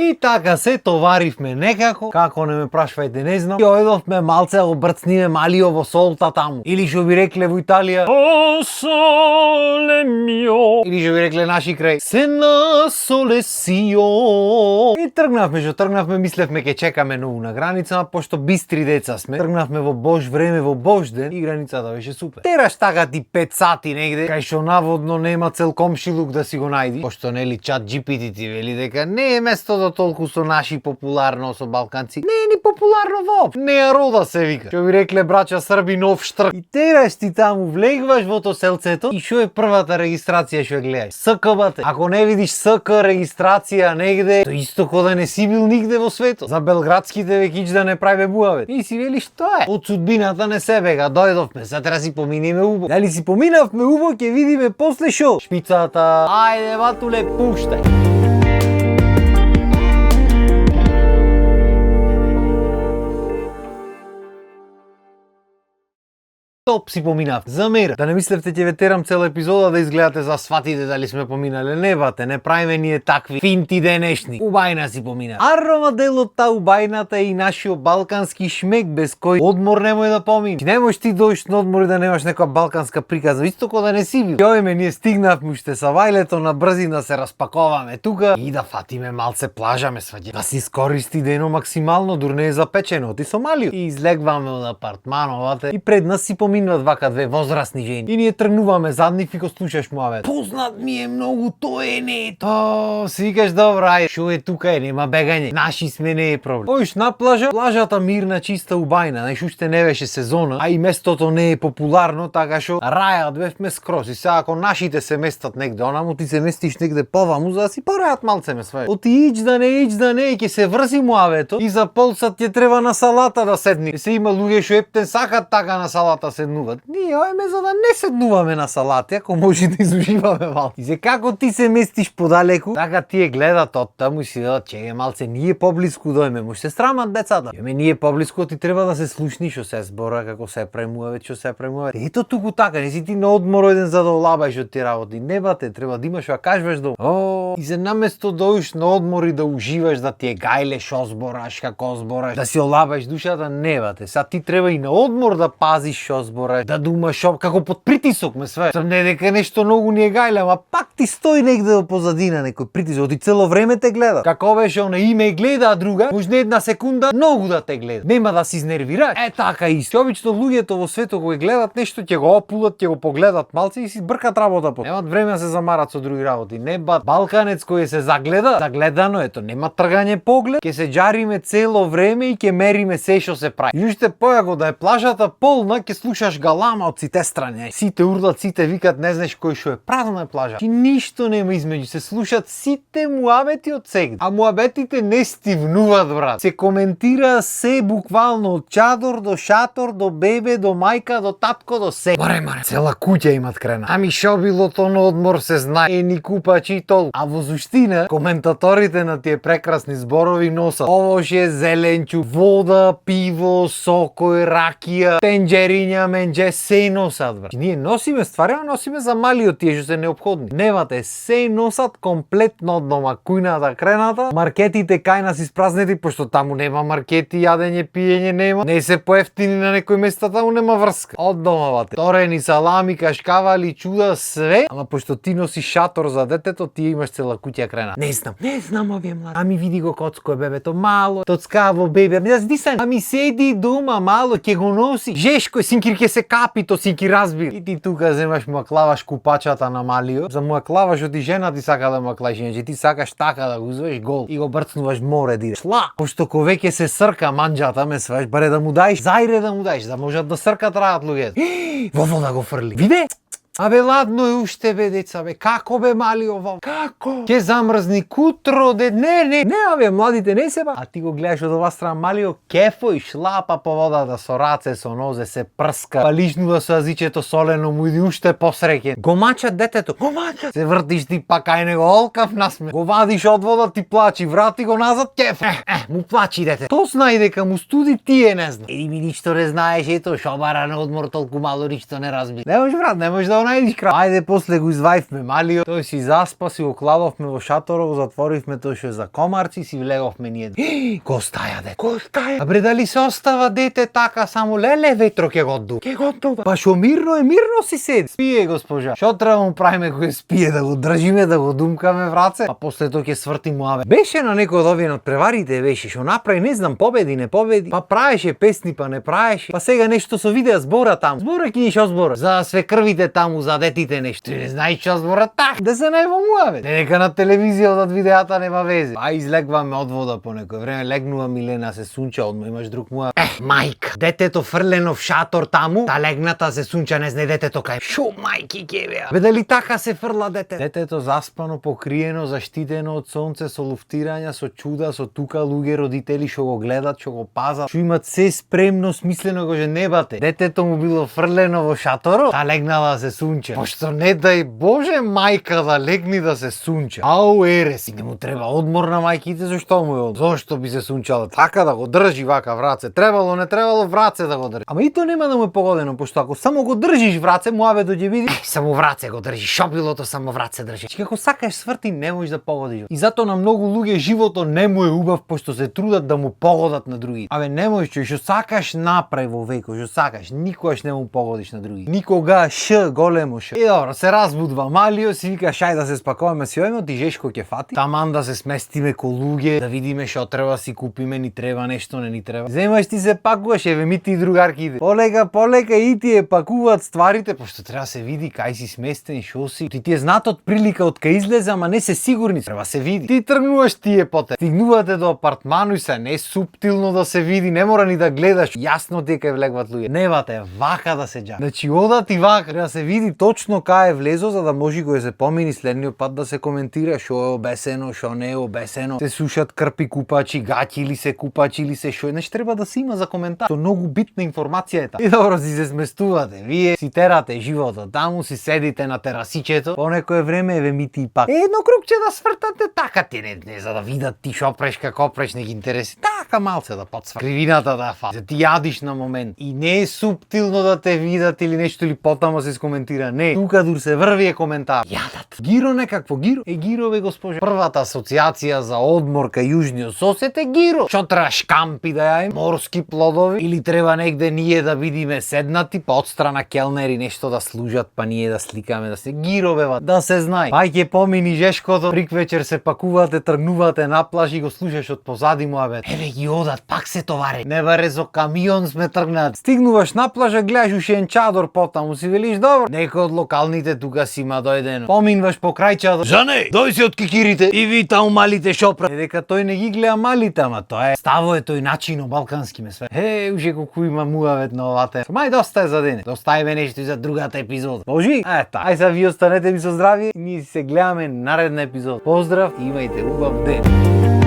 И така се товаривме некако, како не ме прашвајте, не знам. И ојдовме малце да го брцниме малио во солта таму. Или што би рекле во Италија, о соле мио. Или што би рекле наши крај, се на соле сио. И тргнавме, мислевме ке чекаме нову на граница, пошто бистри деца сме. Тргнавме во Бож време, во Бож ден и границата беше супер. Тераш така ти 5 сати негде, кај што наводно нема цел комшилук да си го најди, пошто нели чат GPT ти вели дека не е местото толку со наши популарно со балканци. Не е ни популарно воопшто. Не е рода се вика. Што ви рекле браќа Срби нов штрк. И тераш ти таму, влегваш во то селцето и што е првата регистрација што ја гледаш? СКБ. Ако не видиш СК регистрација негде, то исто ко да не си бил нигде во светот. За белградските веќе да не правиме буавет. И си вели што е? Од судбината не се бега, дојдовме, сега треба си поминеме убаво. Дали си поминавме убаво, ќе видиме после шо. Шпицата, ајде батуле, пуштај. Топ си поминав. Замера. Да не мислевте ќе ве терам цела епизода да изгледате за сватите дали сме поминале. Не бате, не правиме ние такви финти денешни. Убајна си поминав. Армаделота убајната и нашиот балкански шмек без кој одмор немој да помини. Не можеш ти дојдеш на одмор и да немаш некоја балканска приказна, исто како да не си бил. Јојме, ние стигнавме уште са вајлето на брзина се распаковаме тука и да фатиме малце плажа ме сваѓа. Да си искористи дено максимално, дур не е запечено, ти со малио. И излегваме од апартмановата и пред нас си минат вака две возрастни жени. И ние тргнуваме задник и го слушаш муавет. Познат ми е многу, тој е не е тоа. Си викаш добра, ај, шо е тука е, нема бегање. Наши сме, не е проблем. Оиш на плажата мирна, чиста, убајна, знаеш уште не беше сезона, а и местото не е популарно, така што рајат бевме скроз. И сега ако нашите се местат негде онаму, ти се местиш негде поваму за да си порајат малце ме сваја. Оти ич да не, ќе се врзи муавето и за пол сат ќе треба на салата да седни. Се има луѓе што ептен сакат така на салата седнуват. Ние оеме за да не седнуваме на салати, ако може да изуживаме малку. И се како ти се местиш подалеку, така тие гледат од таму и си велат, чеге малце, ние поблиску дојме, може се срамат децата. Јеме ние поблиску, ти треба да се слушни што се збора, како се премуаве, што се премуаве. Ето туку така, не си ти на одмор оден за да олабаеш од тие работи. Не бате, треба да имаш што кажеш дома. О, и за наместо да оиш на одмор и да уживаш, да ти е гајле шо збораш, како збораш, да си олабаеш душата, не бате. Сега ти треба и на одмор да пазиш шо збораш, да думаш како под притисок ме све. Сам не дека нешто многу ни е гајле, ама пак ти стои негде во позадина некој притисок, ти цело време те гледа. Како беше она име гледа, а друга, може не една секунда многу да те гледа. Нема да се изнервираш. Е така исто. Обично луѓето во светот кога гледат нешто, ќе го опулат, ќе го погледат малце и си бркат работа по. Немат време да се замарат со други работи. Не бат. Балканец кој се загледа, загледано ето, нема тргање поглед, ќе се џариме цело време и ќе мериме се што се прави. И уште појако да е плажата полна, ќе слушаш галама од сите страни. Сите урлат, сите викат, не знаеш кој што е. Празна е плажа. И ништо нема измеѓу, се слушат сите муабети од сегде. А муабетите не стивнуваат, брат. Се коментира се буквално од чадор до шатор, до бебе, до мајка, до татко, до се. Маре, цела куќа имат крена. Ами шо било то на одмор се знае. Ни купачи тол. А во суштина, коментаторите на тие прекрасни зборови носат овоше, зеленчу, вода, пиво, сокој, ракија, тенџериња, менџе, се носат, брат. Ние носиме ствари, носиме за мали од тие што се неопходни. Немате, се носат комплетно од дома. Кујната крената, маркетите кај нас испразнети, пошто таму нема маркети, јадење, пиење нема. Не се поевтини на некој места, таму нема врска. Од дома, бате. Торени, салами, кашкавали, чуда, све. Ама пошто ти носиш шатор за детето, ти имаш цела куќа крена. Не знам овие млади. Ами види го коцко е бебето, мало, тоцкаво бебе. Ами седи дома, мало, ќе го носи. Жешко, синкир ќе се капи, то си ки разбир. И ти тука земаш клаваш купачата на малио. За клаваш оди жена ти сака да клаваш, иначе ти сакаш така да го узвеш гол и го брцнуваш море дире. Шла! Пошто ко веќе се срка манџата ме свеш, баре да му даеш, зајре да му даеш, да можат да сркат раат луѓето. Во вода го фрли. Виде? Абе ладно е уште бе деца бе, како бе мали ова? Како? Ке замрзни кутро де, не, абе младите не се ба. А ти го гледаш од ова страна малио, кефо и шлапа по водата со раце, со нозе, се прска, па лижнува со јазичето солено, му иди уште посреќен. Го мачат детето, го мачат. Се вртиш ти па кај него олкав насме. Го вадиш од вода, ти плачи, врати го назад, кефо. Му плачи дете. То знае дека му студи, тие не знае. Еди ми ништо не знаеш, ето шобара на одмор толку мало ништо не разбира. Не може брат, не може да најдиш крав. Ајде после го изваивме малиот, тој си заспа, си го кладовме во шаторот, затворивме тој што е за комарци, си влеговме ние. Ко стаја дете? Ко стаја? А бре дали се остава дете така само леле ветро ќе го ду? Ќе го ду. Па шо мирно си седи. Спие госпожа. Шо треба му правиме кога спие, да го држиме, да го думкаме враце, а после тоа ќе сврти муаве. Беше на некој од овие надпреварите беше што направи, не знам, победи, не победи, па правеше песни, па не правеше. Па сега нешто со видеа збора таму. Збора ќе шо збора? За све крвите таму, за детите нешто. Ти не знаеш што збора так? Да се најво муаве. Дека на телевизија од видеата нема везе. А излегваме од вода по некој време, легнува Милена, се сунча, одма имаш друг муаве. Мајка, детето фрлено в шатор таму, та легната се сунча, не знае детето кај. Шо мајки ќе беа? Бе дали така се фрла дете? Детето заспано, покриено, заштитено од сонце, со луфтирања, со чуда, со тука луѓе родители што го гледат, што го пазат, што имат се спремно, смислено го женебате. Детето му било фрлено во шаторот, та легнала да се сунче. Пошто не дај Боже мајка да легни да се сунче. Ау ерес, не му треба одмор на мајките, зашто му е одмор? Зошто би се сунчала така да го држи вака враце? Требало, не требало враце да го држи. Ама и тоа нема да му е погодено, пошто ако само го држиш враце, муавето ќе биде само враце го држи, шопилото само враце држи. Како сакаш сврти, не можеш да погодиш. И затоа на многу луѓе животот не му е убав, пошто се трудат да му погодат на други. Абе не можеш, што сакаш направи во веко, што сакаш, никогаш не му погодиш на други. Никога ш големо ш. И добро, се разбудва малио, си вика шај да се спакуваме си ојмо, ти Жешко ќе фати. Таман да се сместиме ко луѓе, да видиме што треба си купиме, ни треба нешто, не ни треба. Земаш ти се пакуваш, еве ми ти другарките. Полека и тие пакуваат стварите, пошто треба се види кај си сместен, шо си. Ти е знат од прилика од кај излезе, ама не се сигурни. Треба се види. Ти тргнуваш тие поте. Стигнувате до апартману и се не суптилно да се види, не мора ни да гледаш. Јасно ти е кај влегват луѓе. Невате вака да се џа. Значи одат и вака, треба се види точно кај е влезо за да може кога се помини следниот пат да се коментира шо е обесено, шо не е обесено. Се сушат крпи купачи, гаќи или се купачи или се шо. Значи треба да се има за коментар. Тоа многу битна информација е таа. И добро си се сместувате. Вие си терате животот таму, си седите на терасичето. По некое време еве ми ти пак. Едно крупче да свртате така ти не за да видат ти шо преш како преш, не ги интереси. Така малце да подсврт. Кривината да фа. Да ти јадиш на момент. И не е суптилно да те видат или нешто или потоа се скоментира. Не. Тука дур се врви е коментар. Јадат. Гиро некакво гиро. Гиро бе госпожа. Првата асоциација за одмор кај јужниот сосед е гиро. Што треба шкампи да јаем? Морски плодови или треба негде ние да видиме седнати, па отстрана келнери нешто да служат, па ние да сликаме, да се гировева, да се знае. Па ќе помини Жешкото, прик вечер се пакувате, тргнувате на плаж и го слушаш од позади му, абе. Еве ги одат, пак се товаре. Не баре со камион сме тргнат. Стигнуваш на плажа, гледаш ушен чадор потаму, си велиш добро. Некој од локалните тука си има дојдено. Поминваш покрај чадор. Жане, дој си од кикирите и ви таму малите шопра. Дека тој не ги гледа малите, ама тоа е ставо е тој начино балкански ме све. Уже колку има муавет на овате. Мај доста е за дене. Доставиме нешто и за другата епизода. Можи? Ета. Ај са ви останете ми со здравје. Ние се гледаме наредна епизода. Поздрав и имајте убав ден.